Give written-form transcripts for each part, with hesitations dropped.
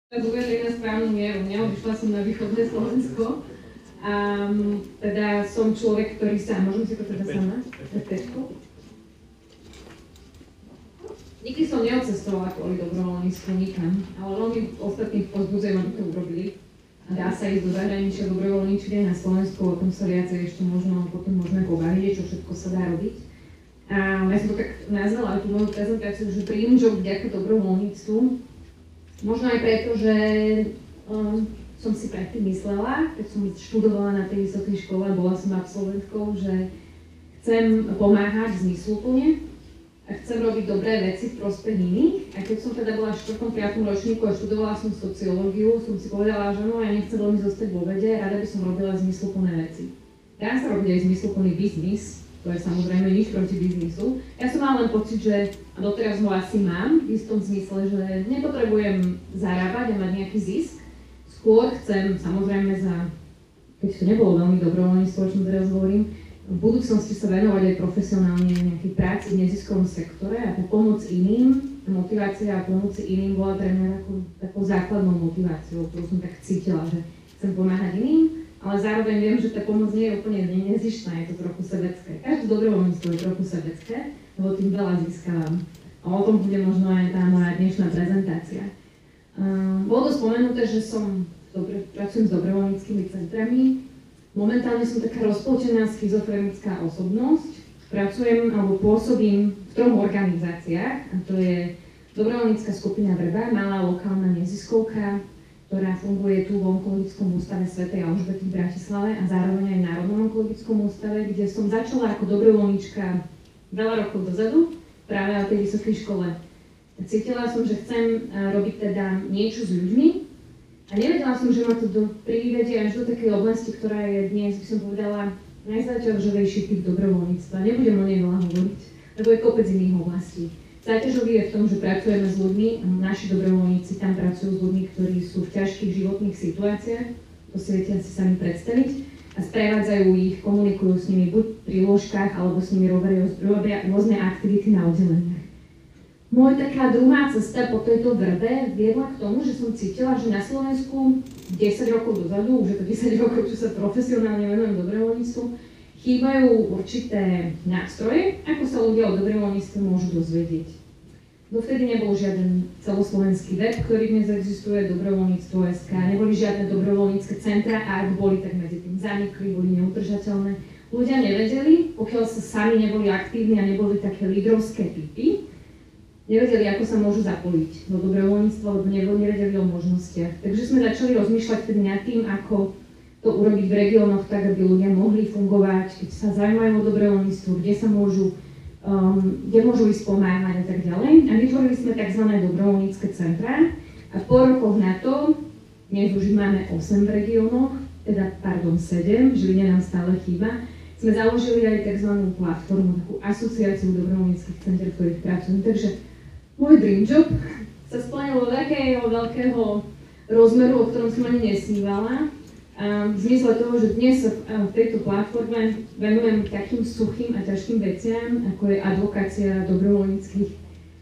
Uvedli na správnu mieru. Neodišla som na východné Slovensko. A teda som človek, ktorý sa... Môžem si to teda sama? Nikdy som neodcestovala kvôli dobrovoľníctvu nikam, ale veľmi ostatných pozbudzujem, aby to urobili. A dá sa ísť do zahraničia dobrovoľníčiť aj na Slovensku, o tom sa viacej ešte možno potom môžeme pobaviť, čo všetko sa dá robiť. A ja som to tak nazvala aj tú moju prezentáciu, že dream job vďaka dobrovoľníctvu. Možno aj preto, že som si predtým myslela, keď som študovala na tej vysokej škole, bola som absolventkou, že chcem pomáhať zmysluplne a chcem robiť dobré veci v prospech iných. A keď som teda bola v 4. 5. ročníku a študovala som sociológiu, som si povedala, že no, ja nechcem veľmi zostať vo vede, rada by som robila zmysluplné veci. Dá sa robiť aj zmysluplný biznis, to je samozrejme nič proti biznisu. Ja som mala len pocit, že a doteraz ho asi mám, v istom zmysle, že nepotrebujem zarábať a mať nejaký zisk. Skôr chcem, samozrejme keď to nebolo veľmi dobrovoľníctvo, o čom teraz hovorím, v budúcnosti sa venovať aj profesionálne nejakej práci v neziskovom sektore a tá pomoc iným, motivácia a pomoci iným bola pre mňa takou základnou motiváciou, ktorú som tak cítila, že chcem pomáhať iným. Ale zároveň viem, že tá pomoc nie je úplne nezištná, je to trochu sebecké. Každé dobrovoľníctvo je trochu sebecké, lebo tým veľa získavam. A o tom bude možno aj tá moja dnešná prezentácia. Bolo to spomenuté, že pracujem s dobrovoľníckymi centrami. Momentálne som taká rozpolčená schizofrenická osobnosť. Pracujem alebo pôsobím v 3 organizáciách, a to je dobrovoľnícka skupina Vrba, malá lokálna neziskovka, ktorá funguje tu v Onkologickom ústave svätej Alžbety v Bratislave a zároveň aj v Národnom onkologickom ústave, kde som začala ako dobrovoľníčka veľa rokov dozadu, práve na tej vysokej škole. Cítila som, že chcem robiť teda niečo s ľuďmi a nevedela som, že ma to privedie až do takej oblasti, ktorá je dnes, by som povedala, najzáťažovejší typ dobrovoľníctva. Nebudem o nej veľa hovoriť, lebo je kopec iných oblastí. Záťažový je v tom, že pracujeme s ľuďmi a naši dobrovoľníci tam pracujú s ľuďmi, ktorí sú v ťažkých životných situáciách, to si viete asi sami predstaviť, a sprevádzajú ich, komunikujú s nimi buď pri lôžkach, alebo s nimi robia rôzne aktivity na oddeleniach. Moja taká druhá cesta po tejto Vrbe viedla k tomu, že som cítila, že na Slovensku 10 rokov dozadu, už je to 10 rokov, čo sa profesionálne venujem dobrovoľníctvu, chýbajú určité nástroje, ako sa ľudia o dobrovoľníctve môžu dozvedieť. Dovtedy nebol žiaden celoslovenský web, ktorý dnes existuje, dobrovoľníctvo.sk, neboli žiadne dobrovoľnícke centra a ak boli, tak medzi tým zanikli, boli neudržateľné. Ľudia nevedeli, pokiaľ sa sami neboli aktívni a neboli také lídrovské typy, nevedeli, ako sa môžu zapojiť do dobrovoľníctva, lebo nevedeli o možnostiach. Takže sme začali rozmýšľať tedy nad tým, ako to urobiť v regiónoch tak, aby ľudia mohli fungovať, keď sa zaujímajú o dobrovoľníctvo, kde môžu ísť pomáhať a tak ďalej. A vytvorili sme tzv. Dobrovoľnícke centrá a po rokoch na to, dnes už máme 8 v regiónoch, 7, Žiline nám stále chýba, sme založili aj tzv. Platformu, takú asociáciu dobrovoľníckych center, v ktorých pracujem. Takže môj dream job sa splnil do takého veľkého rozmeru, o ktorom som ani nesnívala. V zmysle toho, že dnes sa v tejto platforme venujem takým suchým a ťažkým veciam, ako je advokácia dobrovoľníckych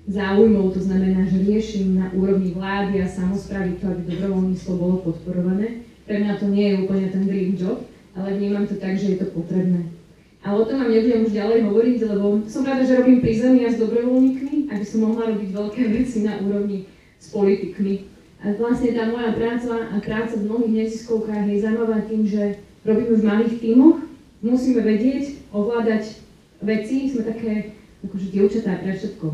záujmov, to znamená, že riešim na úrovni vlády a samosprávy to, aby dobrovoľníctvo bolo podporované. Pre mňa to nie je úplne ten dream job, ale vnímam to tak, že je to potrebné. Ale o tom vám nebudem už ďalej hovoriť, lebo som rada, že robím prízemia s dobrovoľníkmi, aby som mohla robiť veľké veci na úrovni s politikmi. A vlastne tá moja práca a práca v mnohých neziskovkách je zaujímavá tým, že robíme v malých tímoch, musíme vedieť, ovládať veci, sme také akože dievčatá pre všetko,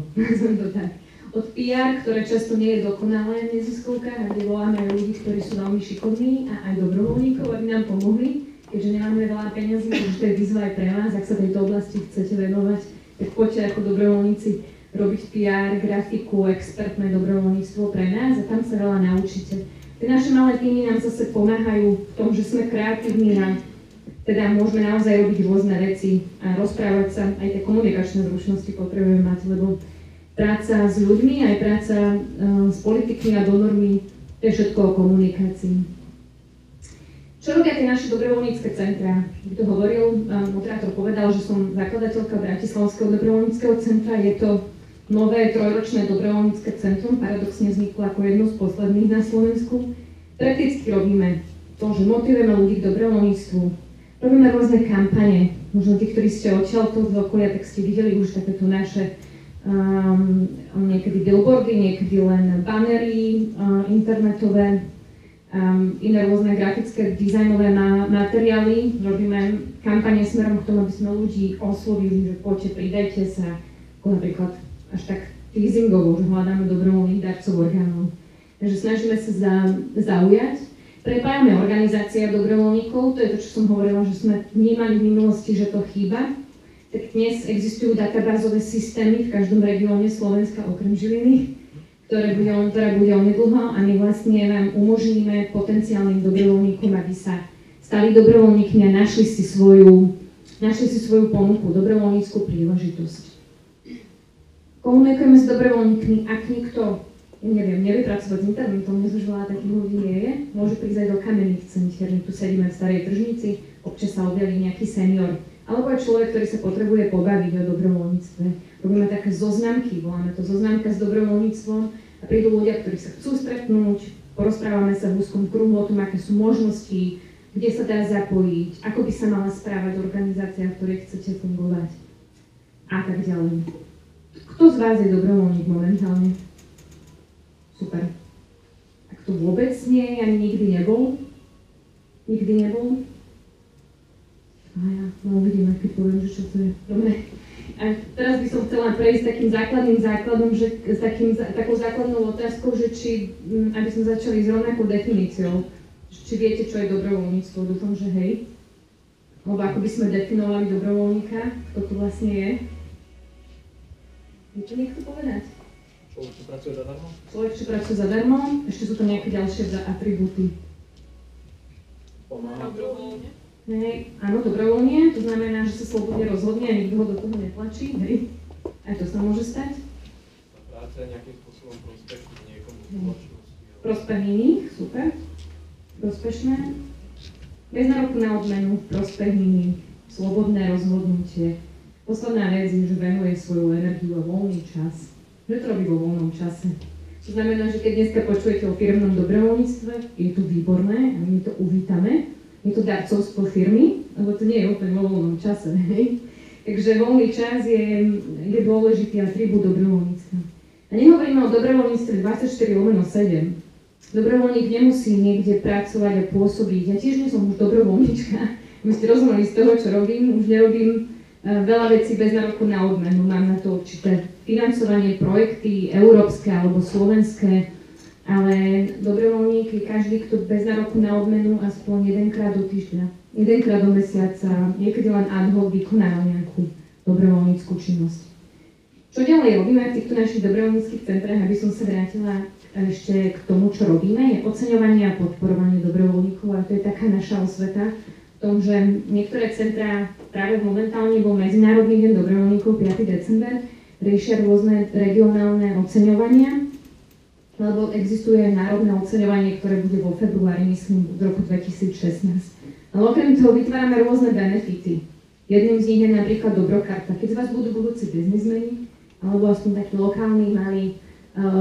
to tak. Od PR, ktoré často nie je dokonalé v neziskovkách, a kde voláme ľudí, ktorí sú veľmi šikovní a aj dobrovoľníkov, aby nám pomohli, keďže nemáme veľa peniazí, takže to je výzva aj pre vás, ak sa tejto oblasti chcete venovať, tak poďte ako dobrovoľníci robiť PR, grafiku, expertné dobrovoľníctvo pre nás a tam sa veľa naučíte. Tie naše malé týmy nám zase pomáhajú v tom, že sme kreatívni a teda môžeme naozaj robiť rôzne veci a rozprávať sa, aj tie komunikačné zručnosti potrebujeme mať, lebo práca s ľuďmi, aj práca s politikmi a donormi, to je všetko o komunikácii. Čo robia tie naše dobrovoľnícke centra? Kto hovoril, moderátor povedal, že som zakladateľka Bratislavského dobrovoľníckeho centra, je to nové trojročné dobrovoľnícke centrum, paradoxne vzniklo ako jedno z posledných na Slovensku. Prakticky robíme to, že motivujeme ľudí k dobrovoľníctvu, robíme rôzne kampane, možno tí, ktorí ste odtiaľto z okolia, tak ste videli už takéto naše niekedy billboardy, niekedy len banery internetové, iné rôzne grafické, dizajnové materiály. Robíme kampane smerom k tomu, aby sme ľudí oslovili, že poďte, pridajte sa, ako napríklad až tak teasingovo, že hľadáme dobrovoľných darcov orgánov. Takže snažíme sa zaujať. Prepájame organizácia dobrovoľníkov, to je to, čo som hovorila, že sme vnímali v minulosti, že to chýba. Tak dnes existujú databázové systémy v každom regióne Slovenska okrem Žiliny, ktoré bude onedlho a my vlastne vám umožníme potenciálnym dobrovoľníkom, aby sa stali dobrovoľníkmi a našli si svoju ponuku, dobrovoľníckú príležitosť. Komunikujeme s dobrovoľníkmi, ak nikto, nevie pracovať s internetom, dnes už veľa takých ľudí nie je, môže prísť aj do kamenných centier, my tu sedíme v Starej Tržnici, občas sa objaví nejaký senior, alebo aj človek, ktorý sa potrebuje pobaviť o dobrovoľníctve. Robíme také zoznamky, voláme to zoznamka s dobrovoľníctvom a prídu ľudia, ktorí sa chcú stretnúť, porozprávame sa v úzkom kruhu o tom, aké sú možnosti, kde sa dá zapojiť, ako by sa mala správať organizácia, v ktorej chcete fungovať a tak ďalej. Kto z vás je dobrovoľník momentálne? Super. A kto vôbec nie je, ani nikdy nebol? Nikdy nebol? A ja, no uvidíme, keď poviem, že čo to je. Dobre. A teraz by som chcela prejsť takým základným základom, že s takou základnou otázkou, že či, aby sme začali s rovnakou definíciou, či viete, čo je dobrovoľníctvo. Dúfam, že hej. Lebo ako by sme definovali dobrovoľníka, kto to vlastne je. Viete niekto povedať? Človek, čo pracuje zadarmo? Človek, čo pracuje zadarmo. Ešte sú to nejaké ďalšie atribúty. Pomáha dobrovoľne? Hej, áno, dobrovoľne, to znamená, že sa slobodne rozhodne a nikto ho do toho netlačí, hej. Aj to sa môže stať. Práca je nejakým spôsobom prospech niekomu spoločnosti. Prospech iných, super. Prospešné. Bez nároku na odmenu, prospech iných, slobodné rozhodnutie. Posledná vec je, že venuje svoju energiu a voľný čas. Že to robí vo voľnom čase. To znamená, že keď dneska počujete o firmnom dobrovoľníctve, je to výborné a my to uvítame. Je to darcovstvo firmy, lebo to nie je úplne vo voľnom čase, hej. Takže voľný čas je dôležitý atribút dobrovoľníctva. A nehovoríme o dobrovoľníctve 24/7. Dobrovoľník nemusí niekde pracovať a pôsobiť. Ja tiež nie som už dobrovoľníčka. My ste rozumeli z toho, čo robím. Už nerobím veľa vecí bez nároku na odmenu. Mám na to určité financovanie, projekty európske alebo slovenské. Ale dobrovoľník je každý, kto bez nároku na odmenu aspoň jedenkrát do týždňa, jedenkrát do mesiaca, niekedy len ad hoc vykonáva nejakú dobrovoľníckú činnosť. Čo ďalej robíme v týchto našich dobrovoľníckych centrách, aby som sa vrátila ešte k tomu, čo robíme, je oceňovanie a podporovanie dobrovoľníkov, a to je taká naša osveta v tom, že niektoré centrá, práve momentálne bol Medzinárodný deň dobrovoľníkov 5. december, riešia rôzne regionálne oceňovania, lebo existuje národné oceňovanie, ktoré bude vo februári, myslím, v roku 2016. Ale okrem toho vytvárame rôzne benefity. Jedným z nich je napríklad Dobrokarta. Keď z vás budú budúci biznismeni, alebo aspoň takí lokálni, malí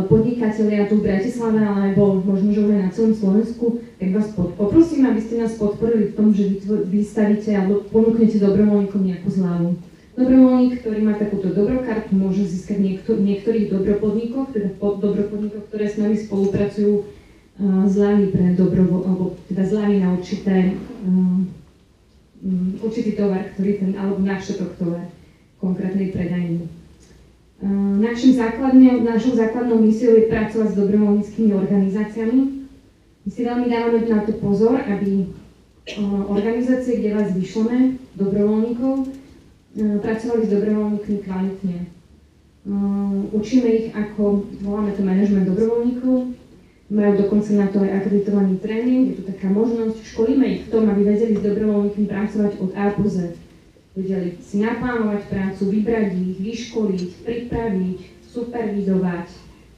podnikatelia tu v Bratislave, alebo možno, že aj na celom Slovensku, tak vás poprosím, aby ste nás podporili v tom, že vystavíte alebo ponúknete dobrovoľníkom nejakú zľavu. Dobrovoľník, ktorý má takúto dobrokartu, môže získať niektorých dobropodnikoch, teda dobropodnikoch, ktoré s nami spolupracujú, zľavy pre alebo teda zľavy na určitý tovar, ktorý alebo návšetok tovar konkrétnej predajny. Našou základnou misiou je pracovať s dobrovoľníckymi organizáciami. My si veľmi dávame na to pozor, aby organizácie, kde vás vyšleme, dobrovoľníkov, pracovali s dobrovoľníkmi kvalitne. Učíme ich, ako, voláme to manažment dobrovoľníkov, majú dokonca na to aj akreditovaný tréning, je tu taká možnosť, školíme ich v tom, aby vedeli s dobrovoľníkmi pracovať od A po Z. Vedeli si naplánovať prácu, vybrať ich, vyškoliť, pripraviť, supervizovať,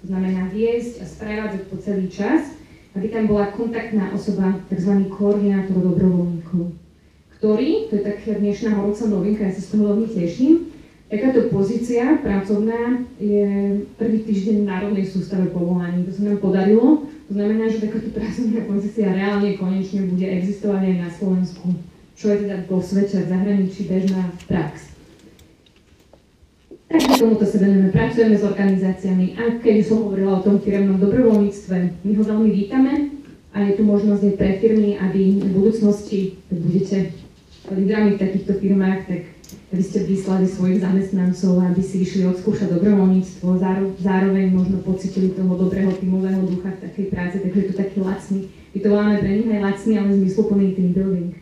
to znamená viesť a sprevádzať po celý čas, aby tam bola kontaktná osoba, tzv. Koordinátor dobrovoľníkov, ktorý, to je taká dnešná horúca novinka, ja sa z toho veľmi teším, Takáto pozícia pracovná je prvý týždeň v Národnej sústave povolaní. To sa nám podarilo. To znamená, že takáto pracovná pozícia reálne konečne bude existovať aj na Slovensku, čo je teda vo svete v zahraničí bežná prax. Takže tomuto sa venujeme, pracujeme s organizáciami a keď som hovorila o tom firemnom dobrovoľníctve, my ho veľmi vítame a je tu možnosť aj pre firmy, aby v budúcnosti, keď budete lídrami v takýchto firmách, tak aby ste vyslali svojich zamestnancov, aby si išli odskúšať dobrovoľníctvo, zároveň možno pocítili toho dobrého tímového ducha v takej práci, takže je to taký lacný. My to voláme pre nich aj lacný, ale zmysluplný team building.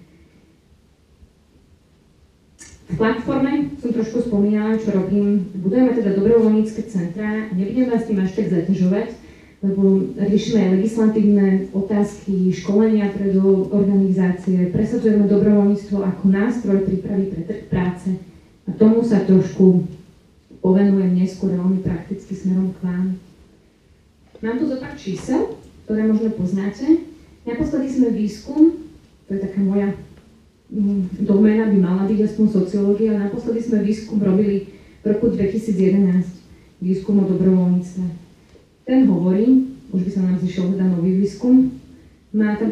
V platforme som trošku spomínala, čo robím. Budujeme teda dobrovoľnícke centrá, nebudem vás tým až tak zaťažovať, lebo riešime aj legislatívne otázky, školenia pre organizácie, presadzujeme dobrovoľníctvo ako nástroj prípravy pre trh práce. A tomu sa trošku povenujem neskôr veľmi prakticky smerom k vám. Mám tu zo pár čísel, ktoré možno poznáte. Naposledy sme výskum, to je taká moja doména, by mala byť aspoň sociológia, ale naposledy sme výskum robili v roku 2011, výskum o dobrovoľníctve. Ten hovorí, už by sa nám zišiel teda nový výskum,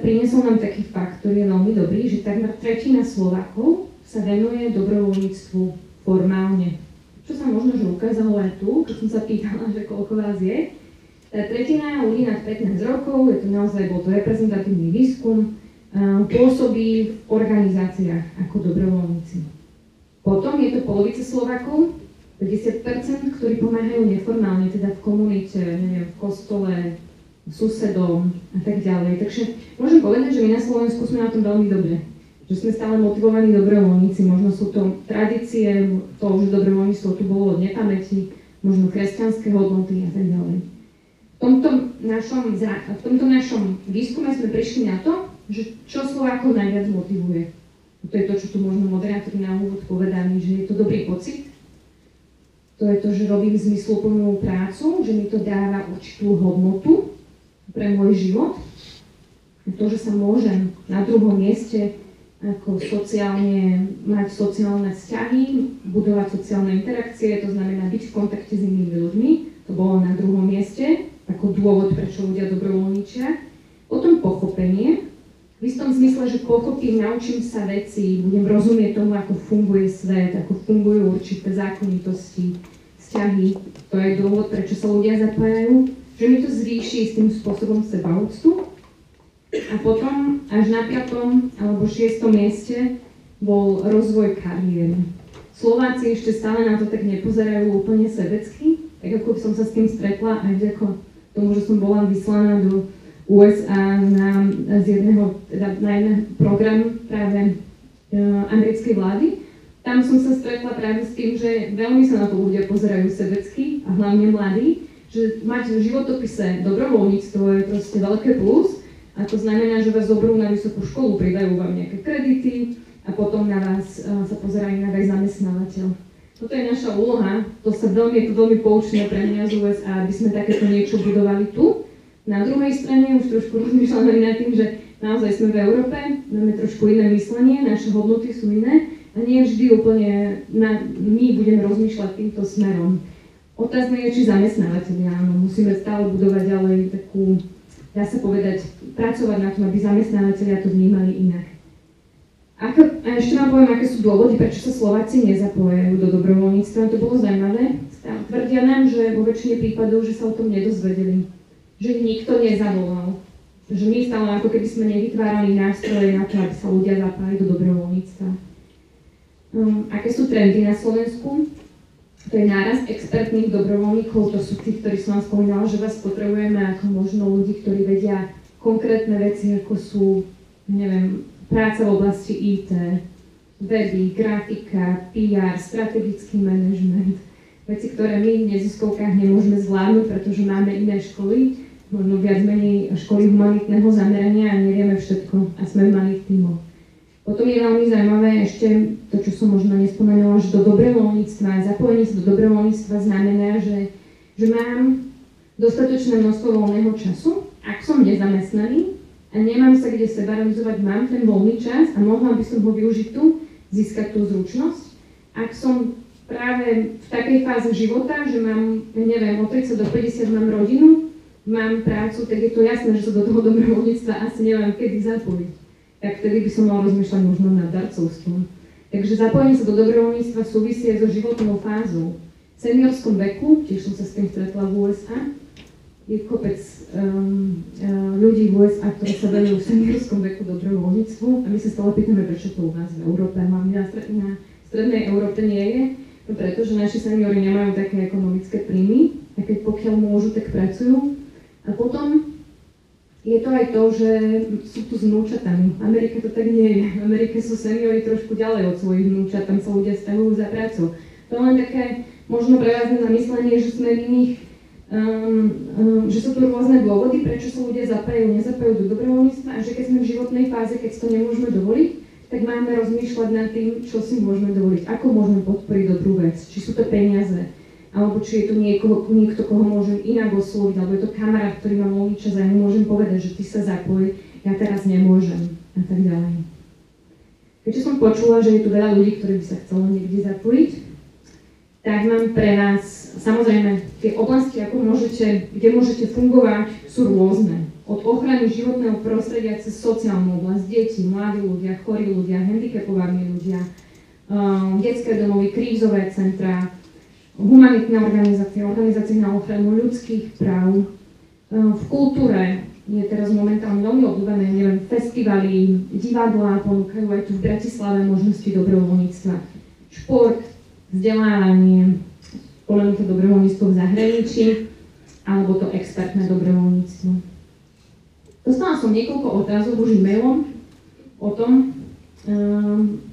priniesol nám taký fakt, ktorý je veľmi dobrý, že takmer tretina Slovákov sa venuje dobrovoľníctvu formálne. Čo sa možno, že ukázalo aj tu, keď som sa pýtala, že koľko vás je. Tá tretina ľudí nad 15 rokov, je to naozaj, bol to reprezentatívny výskum, pôsobí v organizáciách ako dobrovoľníci. Potom je to polovica Slovákov, 50%, ktorí pomáhajú neformálne, teda v komunite, neviem, v kostole, susedom a tak ďalej. Takže môžem povedať, že my na Slovensku sme na tom veľmi dobre. Že sme stále motivovaní dobrovoľníci, možno sú to tradície, to už dobrovoľníctvo tu bolo od nepamäti, možno kresťanské hodnoty a tak ďalej. V tomto našom výskume sme prišli na to, že čo Slovákov najviac motivuje. To je to, čo tu možno moderátori na úvod povedali, že je to dobrý pocit. To je to, že robím zmysluplnú prácu, že mi to dáva určitú hodnotu pre môj život. To, že sa môžem na druhom mieste ako mať sociálne vzťahy, budovať sociálne interakcie, to znamená byť v kontakte s inými ľuďmi. To bolo na druhom mieste, ako dôvod, prečo ľudia dobrovoľničia. Potom pochopenie, v istom zmysle, že pochopím, naučím sa veci, budem rozumieť tomu, ako funguje svet, ako fungujú určité zákonitosti, vzťahy. To je dôvod, prečo sa ľudia zapájajú, že mi to zvýši istým spôsobom sebaúctu. A potom až na 5. alebo 6. mieste bol rozvoj kariéry. Slováci ešte stále na to tak nepozerajú úplne sebecky, tak ako som sa s tým stretla aj vďaka tomu, že som bola vyslaná do USA na jeden program práve americkej vlády. Tam som sa stretla práve s tým, že veľmi sa na to ľudia pozerajú sebecky a hlavne mladí, že mať v životopise dobrovoľníctvo je proste veľké plus a to znamená, že vás zoberú na vysokú školu, pridajú vám nejaké kredity a potom na vás sa pozerajú na aj zamestnávateľ. Toto je naša úloha, je to veľmi poučné pre mňa z USA, aby sme takéto niečo budovali tu. Na druhej strane už trošku rozmýšľame nad tým, že naozaj sme v Európe, máme trošku iné myslenie, naše hodnoty sú iné a nie vždy úplne my budeme rozmýšľať týmto smerom. Otázne je, či zamestnávateľia, áno, musíme stále budovať ďalej takú, dá sa povedať, pracovať na tom, aby zamestnávateľia to vnímali inak. A ešte vám poviem, aké sú dôvody, prečo sa Slováci nezapojajú do dobrovoľníctva. To bolo zaujímavé. Tvrdia nám, že vo väčšine prípadov, že sa o tom nedozvedeli. Že nikto nezavolal. Že my stále ako keby sme nevytvárali nástroje na to, aby sa ľudia zapájali do dobrovoľníctva. Aké sú trendy na Slovensku? To je nárast expertných dobrovoľníkov, to sú tí, ktorí som vám spomínala, že vás potrebujeme ako možno ľudí, ktorí vedia konkrétne veci, ako sú, neviem, práca v oblasti IT, weby, grafika, PR, strategický manažment, veci, ktoré my v neziskovkách nemôžeme zvládnuť, pretože máme iné školy, možno viac menej školy humanitného zamerania a nevieme všetko a sme v malých tímoch. Potom je veľmi zaujímavé ešte to, čo som možno nespomenula, že do dobrovoľníctva, zapojenie sa do dobrovoľníctva znamená, že mám dostatočné množstvo voľného času, ak som nezamestnaný a nemám sa kde seba realizovať, mám ten voľný čas a mohla by som ho využiť tu, získať tú zručnosť. Ak som práve v takej fáze života, že mám, neviem, od 30 do 50 mám rodinu, mám prácu, tak je to jasné, že sa do toho dobrovoľníctva asi neviem kedy zapojiť. Tak vtedy by som mal rozmýšľať možno nad darcovstvom. Takže zapojenie sa do dobrovoľníctva súvisí so životnou fázou. V seniorskom veku, tiež som sa s tým stretla v USA, je kopec ľudí v USA, ktorí sa venujú v seniorskom veku dobrovoľníctvu a my sa stále pýtame, prečo to u nás v Európe, hlavne na strednej Európe nie je, no pretože naši seniori nemajú také ekonomické príjmy a keď pokiaľ môžu, tak pracujú. A potom je to aj to, že sú tu s vnúčatami. V Amerike to tak nie je. V Amerike sú seniori trošku ďalej od svojich vnúčat, tam sa ľudia stahujú za prácu. To je len také možno pre vás na zamyslenie, že sme v iných, že sú tu rôzne dôvody, prečo sa ľudia nezapájajú do dobrovoľníctva a že keď sme v životnej fáze, keď si to nemôžeme dovoliť, tak máme rozmýšľať nad tým, čo si môžeme dovoliť, ako môžeme podporiť dobrú vec, či sú to peniaze, alebo či je to niekto, koho môžem inak osloviť, alebo je to kamarát, ktorý má voľný čas a ja mu môžem povedať, že ty sa zapoj, ja teraz nemôžem a tak ďalej. Keďže som počula, že je tu veľa ľudí, ktorí by sa chcelo niekde zapojiť, tak mám pre vás, samozrejme, tie oblasti, kde môžete fungovať, sú rôzne. Od ochrany životného prostredia cez sociálnu oblasť, deti, mladí ľudia, chorí ľudia, handicapovaní ľudia, detské domovy, krízové centrá, humanitné organizácie na ochranu ľudských práv. V kultúre je teraz momentálne veľmi obľúbené, neviem, festivaly, divadlá ponúkajú aj tu v Bratislave možnosti dobrovoľníctva. Šport, vzdelávanie, spomenuté dobrovoľníctvo v zahraničí, alebo to expertné dobrovoľníctvo. Dostala som niekoľko otázok už e-mailom o tom,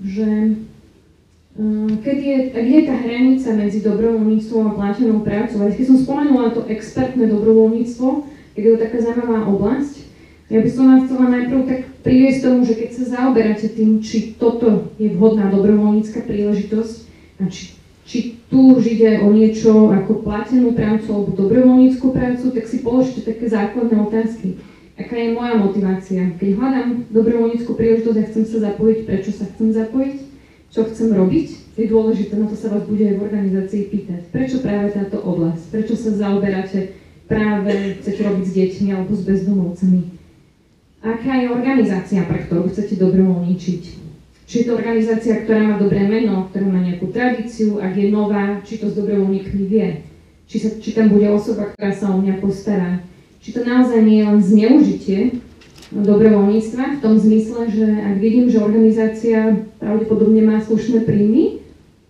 že kde je tá hranica medzi dobrovoľníctvom a platenou prácou. A keď som spomenula to expertné dobrovoľníctvo, keď je to taká zaujímavá oblasť, ja by som vás chcela najprv tak priviesť tomu, že keď sa zaoberáte tým, či toto je vhodná dobrovoľnícka príležitosť a či tu už ide o niečo ako platenú prácu alebo dobrovoľnícku prácu, tak si položte také základné otázky. Aká je moja motivácia? Keď hľadám dobrovoľnícku príležitosť a chcem sa zapojiť, prečo sa chcem zapojiť? Čo chcem robiť, je dôležité, na to sa vás bude aj v organizácii pýtať. Prečo práve táto oblasť? Prečo sa zaoberáte práve, chcete robiť s deťmi alebo s bezdomovcami? Aká je organizácia, pre ktorú chcete dobrovoľníčiť? Či je to organizácia, ktorá má dobré meno, ktorá má nejakú tradíciu, ak je nová, či to s dobrovoľníkmi vie? Či tam bude osoba, ktorá sa o mňa postará? Či to naozaj nie je len zneužitie dobrovoľníctva v tom zmysle, že ak vidím, že organizácia pravdepodobne má slušné príjmy,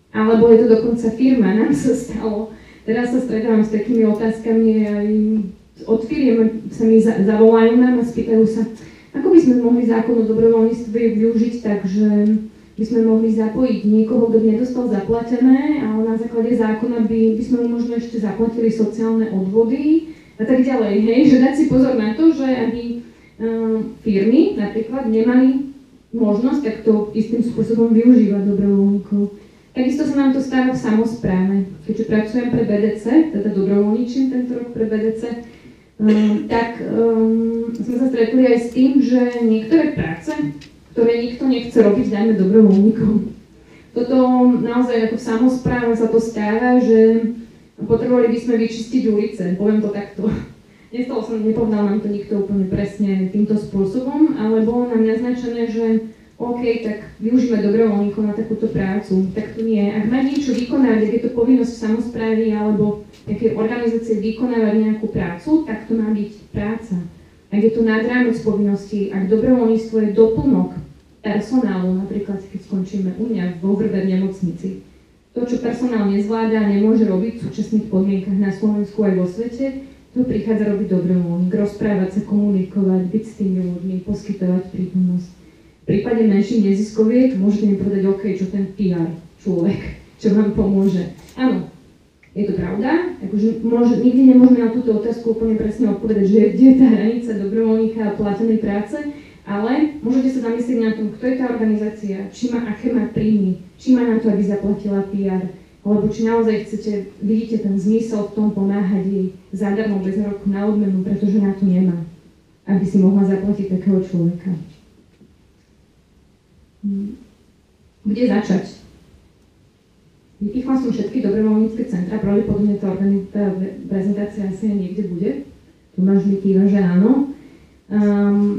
alebo je to dokonca firma, nám sa stalo. Teraz sa stretávam s takými otázkami aj od firiem sa mi zavolajú nám a spýtajú sa, ako by sme mohli zákon o dobrovoľníctve využiť tak, že by sme mohli zapojiť niekoho, kto by nedostal zaplatené, ale na základe zákona by sme mu možno ešte zaplatili sociálne odvody a tak ďalej. Hej, že dať si pozor na to, že aby firmy napríklad nemali možnosť takto istým spôsobom využívať dobrovoľníkov. Takisto sa nám to stáva v samospráve. Keďže pracujem pre BDC, teda dobrovoľníčim tento rok pre BDC, tak sme sa stretli aj s tým, že niektoré práce, ktoré nikto nechce robiť, dajme dobrovoľníkom. Toto naozaj ako v samospráve sa to stáva, že potrebovali by sme vyčistiť ulice, poviem to takto. Nepovedal nám to nikto úplne presne týmto spôsobom, ale bolo nám naznačené, že OK, tak využíme dobrovoľníkov na takúto prácu. Tak to nie. Ak má niečo vykonávať, ak je to povinnosť samosprávy alebo nejakej organizácie vykonávať nejakú prácu, tak to má byť práca. Ak je to nad rámec povinností, ak dobrovoľníctvo je doplnok personálu, napríklad keď skončíme u mňa v Overberg nemocnici, to, čo personál nezvláda a nemôže robiť v súčasných podmienkach na Slovensku aj vo svete, tu prichádza robiť dobrovoľník, rozprávať sa, komunikovať, byť s tými ľuďmi, poskytovať prítomnosť. V prípade menších neziskoviek môžete mi povedať, OK, čo ten PR človek, čo vám pomôže. Áno, je to pravda, akože nikdy nemôžeme na túto otázku úplne presne odpovedať, že kde je tá hranica dobrovoľníka a platenej práce, ale môžete sa zamyslieť na tom, kto je tá organizácia, aké má príjmy, či má na to, aby zaplatila PR, alebo či naozaj vidíte ten zmysel v tom pomáhať jej zadarmo bez nároku na odmenu, pretože na to nemá, aby si mohla zaplatiť takého človeka. Kde začať? Vypichla som všetky dobrovoľnícke centra, pravdepodobne tá prezentácia asi aj niekde bude. Tomáš mi kýva, že áno.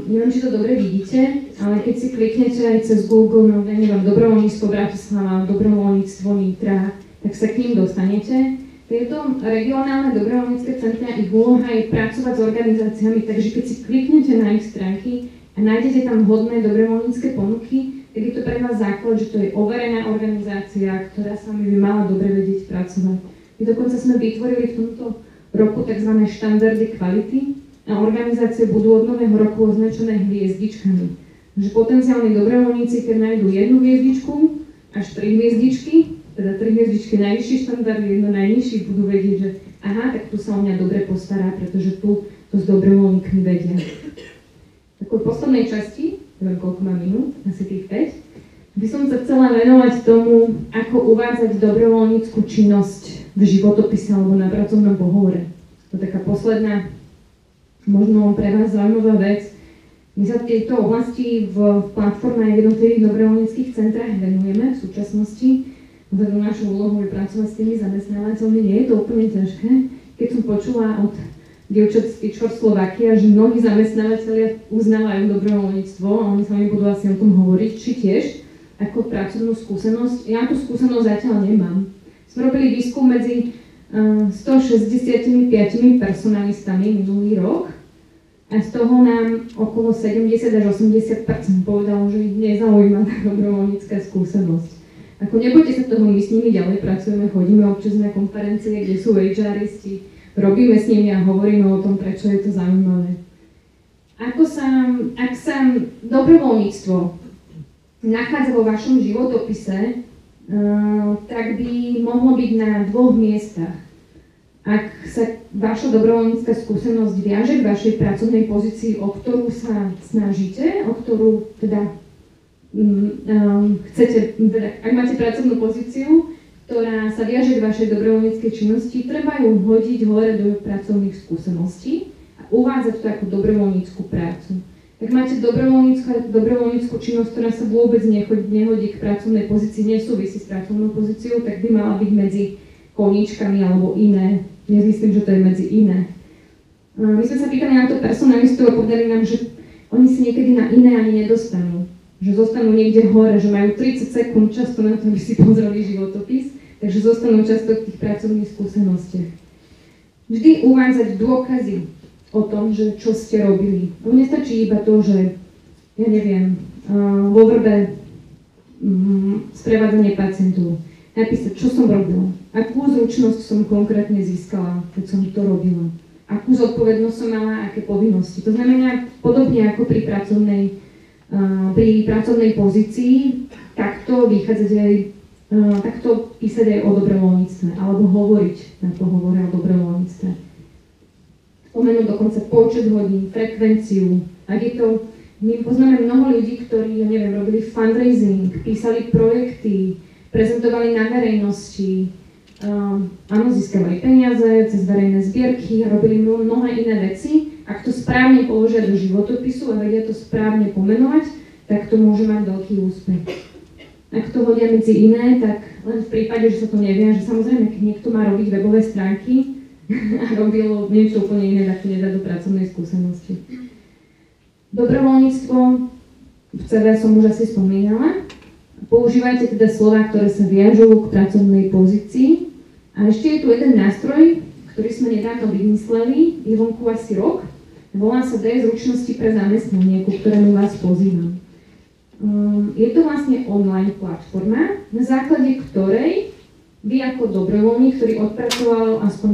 Neviem, či to dobre vidíte, ale keď si kliknete aj cez Google, no neviem, dobrovoľníctvo Bratislava, dobrovoľníctvo Nitra, tak sa k ním dostanete. Tieto regionálne dobrovoľnícke centra, ich úloha je pracovať s organizáciami, takže keď si kliknete na ich stránky a nájdete tam vhodné dobrovoľnícke ponuky, tak je to pre vás základ, že to je overená organizácia, ktorá sa mi by mala dobre vedieť pracovať. My dokonca sme vytvorili v tomto roku tzv. Štandardy kvality a organizácie budú od nového roku označené hviezdičkami. Takže potenciálni dobrovoľníci, keď nájdú jednu hviezdičku až 3 hviezdičky, teda 3 hviezdičky najvyšší štandard, jedno najnižší, budú vedieť, že aha, tak tu sa o mňa dobre postará, pretože tu to s dobrovoľníkmi vedia. Tak v poslednej časti, neviem koľko má minút, asi tých 5, by som sa chcela venovať tomu, ako uvádzať dobrovoľníckú činnosť v životopise alebo na pracovnom pohovore. To je taká posledná, možno pre vás zaujímavá vec. My sa v tejto oblasti v platforme jednotlivých dobrovoľníckych centrách venujeme v súčasnosti. Vedľa našu úlohu je pracovať s tými zamestnávateľmi, nie je to úplne ťažké. Keď som počula od dievčat z Slovakia, že mnohí zamestnávateľia uznávajú dobrovoľníctvo a oni sa mi budú asi o tom hovoriť, či tiež ako pracovnú skúsenosť. Ja tú skúsenosť zatiaľ nemám. Sme robili výskum medzi 165 personalistami minulý rok a z toho nám okolo 70 až 80% povedalo, že ich nezaujíma tá dobrovoľnícka skúsenosť. Ako nebojte sa toho, my s nimi ďalej pracujeme, chodíme občas na konferencie, kde sú HRisti, robíme s nimi a hovoríme o tom, prečo je to zaujímavé. Ak sa dobrovoľníctvo nachádza vo vašom životopise, tak by mohlo byť na 2 miestach. Ak sa vaša dobrovoľnícka skúsenosť viaže k vašej pracovnej pozícii, o ktorú sa snažíte, o ktorú teda chcete, ak máte pracovnú pozíciu, ktorá sa viaže k vašej dobrovoľníckej činnosti, treba ju hodiť hore do pracovných skúseností a uvádzať to ako dobrovoľníckú prácu. Ak máte dobrovoľníckú činnosť, ktorá sa vôbec nehodí k pracovnej pozícii, nesúvisí s pracovnou pozíciou, tak by mala byť medzi koníčkami alebo iné. Dnes myslím, že to je medzi iné. My sme sa pýtali na to personalistov a povedali nám, že oni si niekedy na iné ani nedostanú. Že zostanú niekde hore, že majú 30 sekúnd často na to, aby si pozreli životopis, takže zostanú často v tých pracovných skúsenostiach. Vždy uvádzať dôkazy o tom, že čo ste robili. Nestačí iba to, že, ja neviem, vo vrbe sprevádzanie pacientov. Napísať, čo som robila, akú zručnosť som konkrétne získala, keď som to robila, akú zodpovednosť som mala, aké povinnosti. To znamená, podobne ako pri pracovnej pozícii, takto vychádzať aj, takto písať aj o dobrovoľníctve, alebo hovoriť na pohovore o dobrovoľníctve. Spomenúť dokonca počet hodín, frekvenciu. Ak je to, my poznáme mnoho ľudí, ktorí, ja neviem, robili fundraising, písali projekty, prezentovali na verejnosti, áno, získavali peniaze cez verejné zbierky a robili mnohé iné veci. Ak to správne položia do životopisu a vedia to správne pomenovať, tak to môže mať veľký úspech. Ak to hodia medzi iné, tak len v prípade, že sa to nevie, že samozrejme, keď niekto má robiť webové stránky a robil niečo úplne iné, tak to nedá do pracovnej skúsenosti. Dobrovoľníctvo, v CV som už asi spomínala. Používajte teda slová, ktoré sa viažú k pracovnej pozícii. A ešte je tu jeden nástroj, ktorý sme nedávno vymysleli, je vonku asi rok. Volá sa zručnosti pre zamestnanie, ku ktorému vás pozývam. Je to vlastne online platforma, na základe ktorej vy ako dobrovoľník, ktorý odpracoval aspoň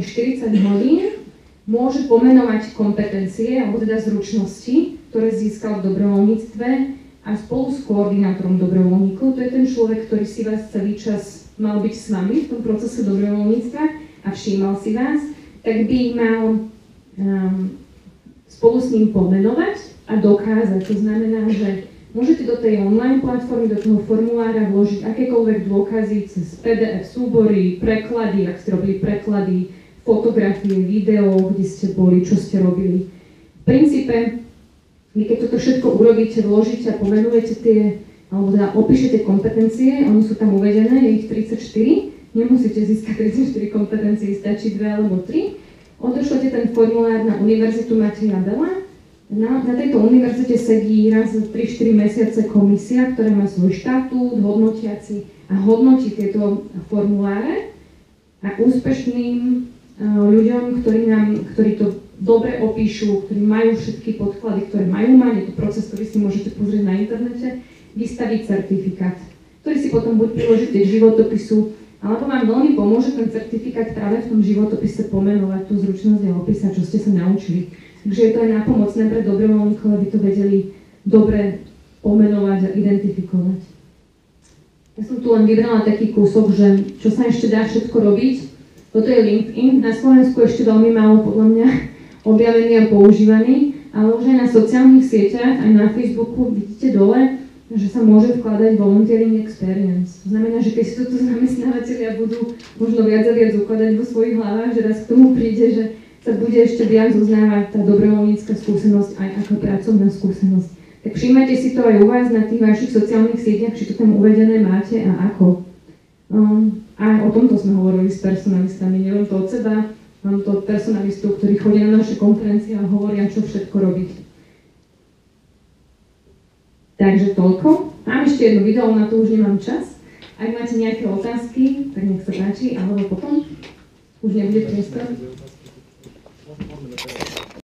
40 hodín, môže pomenovať kompetencie, alebo teda zručnosti, ktoré získal v dobrovoľníctve a spolu s koordinátorom dobrovoľníkov, to je ten človek, ktorý si vás celý čas mal byť s vami v tom procese dobrovoľníctva a všímal si vás, tak by mal spolu s ním pomenovať a dokázať. To znamená, že môžete do tej online platformy, do toho formulára vložiť akékoľvek dôkazy cez PDF súbory, preklady, ak ste robili preklady, fotografie, video, kde ste boli, čo ste robili. V princípe, vy keď toto všetko urobíte, vložíte a pomenujete tie, alebo teda opíšete kompetencie, oni sú tam uvedené, je ich 34, nemusíte získať 34 kompetencií, stačí 2 alebo 3. Odošlete ten formulár na Univerzitu Mateja Bela. Na tejto univerzite sedí raz za 3-4 mesiace komisia, ktorá má svoj štatút, hodnotiaci a hodnotí tieto formuláre a úspešným ľuďom, ktorí to dobre opíšu, ktorí majú všetky podklady, ktoré majú mať, je to proces, ktorý si môžete pozrieť na internete, vystaviť certifikát, ktorý si potom buď priložíte k životopisu, alebo vám veľmi pomôže ten certifikát práve v tom životopise pomenovať tú zručnosť a opísať, čo ste sa naučili. Takže je to aj nápomocné pre dobrovoľníkov, aby to vedeli dobre pomenovať a identifikovať. Ja som tu len vybrala taký kúsok, že čo sa ešte dá všetko robiť. Toto je LinkedIn, na Slovensku ešte veľmi málo podľa mňa objavený a používaný, ale už aj na sociálnych sieťach, aj na Facebooku vidíte dole, že sa môže vkladať volunteering experience. To znamená, že keď si toto zamestnávateľia budú možno viac a viac ukladať vo svojich hlavách, že raz k tomu príde, že sa bude ešte viac uznávať tá dobrovoľnícka skúsenosť aj ako pracovná skúsenosť. Tak všímajte si to aj u vás na tých vašich sociálnych sieťach, či to tam uvedené máte a ako. A o tomto sme hovorili s personalistami, neviem to od seba, mám to od personalistov, ktorí chodia na naše konferencie a hovoria, čo všetko robiť. Takže toľko. Mám ešte jedno video, na to už nemám čas. Ak máte nejaké otázky, tak nech sa páči, alebo potom už nebude priestor.